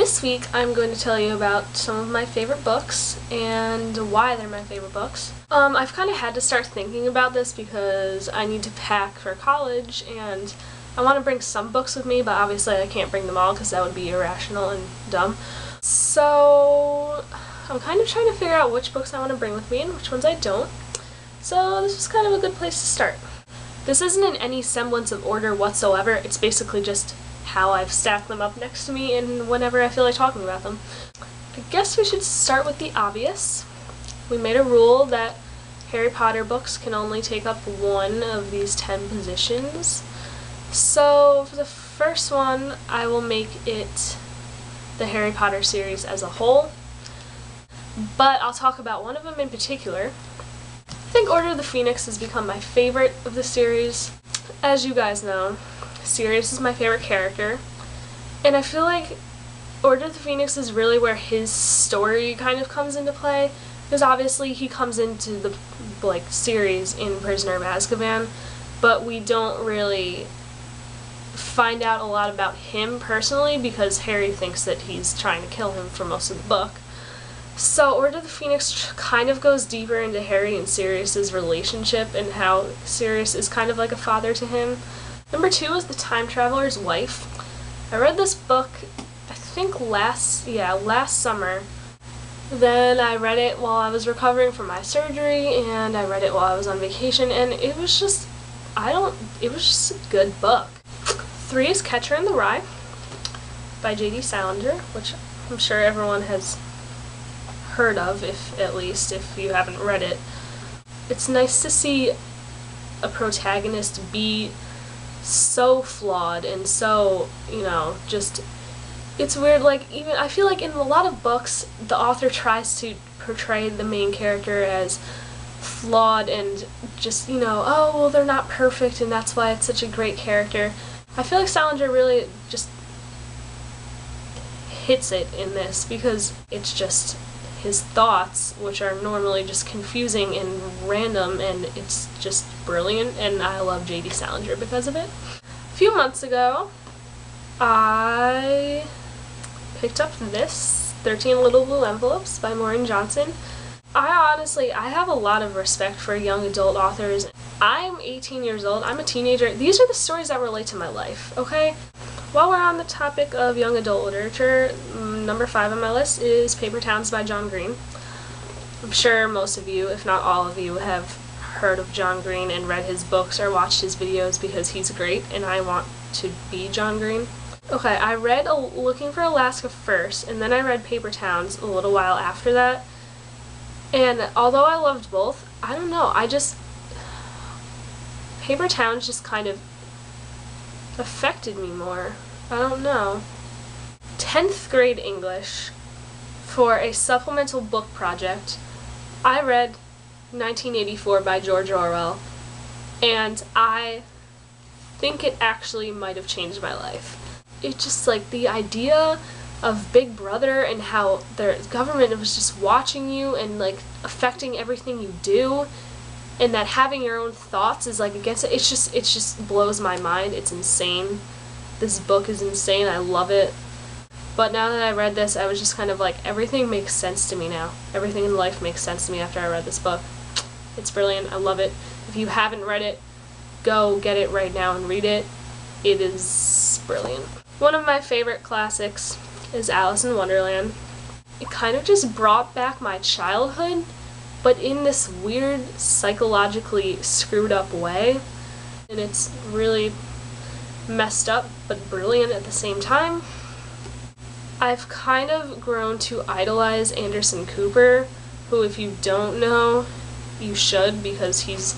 This week I'm going to tell you about some of my favorite books and why they're my favorite books. I've kind of had to start thinking about this because I need to pack for college and I want to bring some books with me, but obviously I can't bring them all because that would be irrational and dumb. So I'm kind of trying to figure out which books I want to bring with me and which ones I don't. So this was kind of a good place to start. This isn't in any semblance of order whatsoever, it's basically just how I've stacked them up next to me and whenever I feel like talking about them. I guess we should start with the obvious. We made a rule that Harry Potter books can only take up one of these 10 positions. So for the first one, I will make it the Harry Potter series as a whole, but I'll talk about one of them in particular. I think Order of the Phoenix has become my favorite of the series. As you guys know, Sirius is my favorite character, and I feel like Order of the Phoenix is really where his story kind of comes into play, because obviously he comes into the series in Prisoner of Azkaban, but we don't really find out a lot about him personally because Harry thinks that he's trying to kill him for most of the book. So Order of the Phoenix kind of goes deeper into Harry and Sirius's relationship and how Sirius is kind of like a father to him. Number 2 is The Time Traveler's Wife. I read this book, I think last summer. Then I read it while I was recovering from my surgery, and I read it while I was on vacation, and it was just a good book. 3 is Catcher in the Rye by J.D. Salinger, which I'm sure everyone has heard of, at least if you haven't read it. It's nice to see a protagonist be so flawed and so, it's weird, even I feel like in a lot of books the author tries to portray the main character as flawed and just, oh, well, they're not perfect and that's why it's such a great character. I feel like Salinger really just hits it in this because it's just his thoughts, which are normally just confusing and random, and it's just brilliant, and I love J.D. Salinger because of it. A few months ago, I picked up this, 13 Little Blue Envelopes by Maureen Johnson. I have a lot of respect for young adult authors. I'm 18 years old, I'm a teenager. These are the stories that relate to my life, okay? While we're on the topic of young adult literature, number 5 on my list is Paper Towns by John Green. I'm sure most of you, if not all of you, have heard of John Green and read his books or watched his videos because he's great and I want to be John Green. Okay, I read Looking for Alaska first, and then I read Paper Towns a little while after that. And although I loved both, I don't know, Paper Towns just kind of affected me more. I don't know. 10th grade English, for a supplemental book project, I read 1984 by George Orwell, and I think it actually might have changed my life. It's just the idea of Big Brother and how the government was just watching you and affecting everything you do, and that having your own thoughts is against it. It just blows my mind. It's insane. This book is insane. I love it. But now that I read this, I was just kind of everything makes sense to me now. Everything in life makes sense to me after I read this book. It's brilliant. I love it. If you haven't read it, go get it right now and read it. It is brilliant. One of my favorite classics is Alice in Wonderland. It kind of just brought back my childhood, but in this weird, psychologically screwed up way. And it's really messed up, but brilliant at the same time. I've kind of grown to idolize Anderson Cooper, who, if you don't know, you should, because he's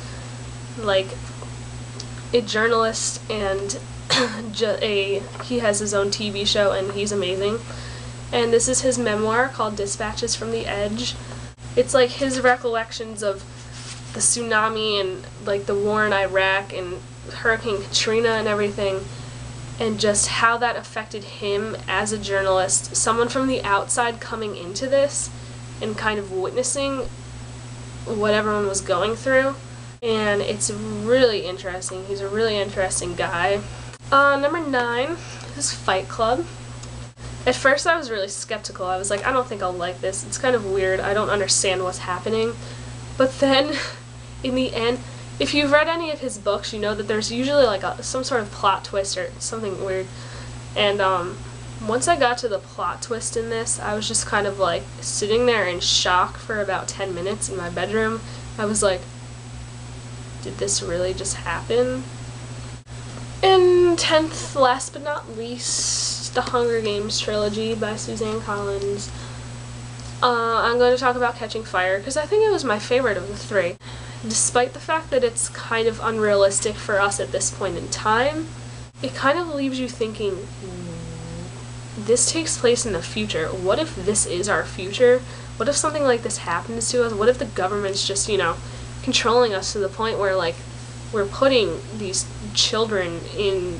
a journalist and he has his own TV show and he's amazing. And this is his memoir called Dispatches from the Edge. It's his recollections of the tsunami and the war in Iraq and Hurricane Katrina and everything, and just how that affected him as a journalist, someone from the outside coming into this and kind of witnessing what everyone was going through. And it's really interesting. He's a really interesting guy. Number 9 is Fight Club. At first I was really skeptical. I was like, I don't think I'll like this. It's kind of weird. I don't understand what's happening. But then, in the end, if you've read any of his books, you know that there's usually like some sort of plot twist or something weird. And once I got to the plot twist in this, I was just kind of like sitting there in shock for about 10 minutes in my bedroom. I was like, did this really just happen? And 10th, last but not least, The Hunger Games trilogy by Suzanne Collins. I'm going to talk about Catching Fire because I think it was my favorite of the three. Despite the fact that it's kind of unrealistic for us at this point in time, it kind of leaves you thinking, this takes place in the future. What if this is our future? What if something like this happens to us? What if the government's just, controlling us to the point where, like, we're putting these children in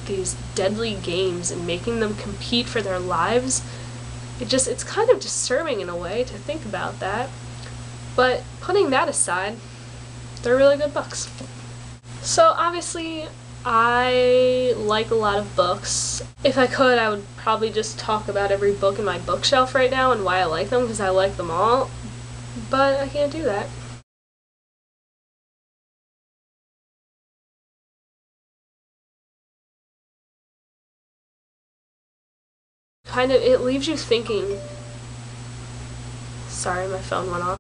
these deadly games and making them compete for their lives? It's kind of disturbing in a way to think about that. But putting that aside, they're really good books. So obviously, I like a lot of books. If I could, I would probably just talk about every book in my bookshelf right now and why I like them, because I like them all. But I can't do that. It leaves you thinking. Sorry, my phone went off.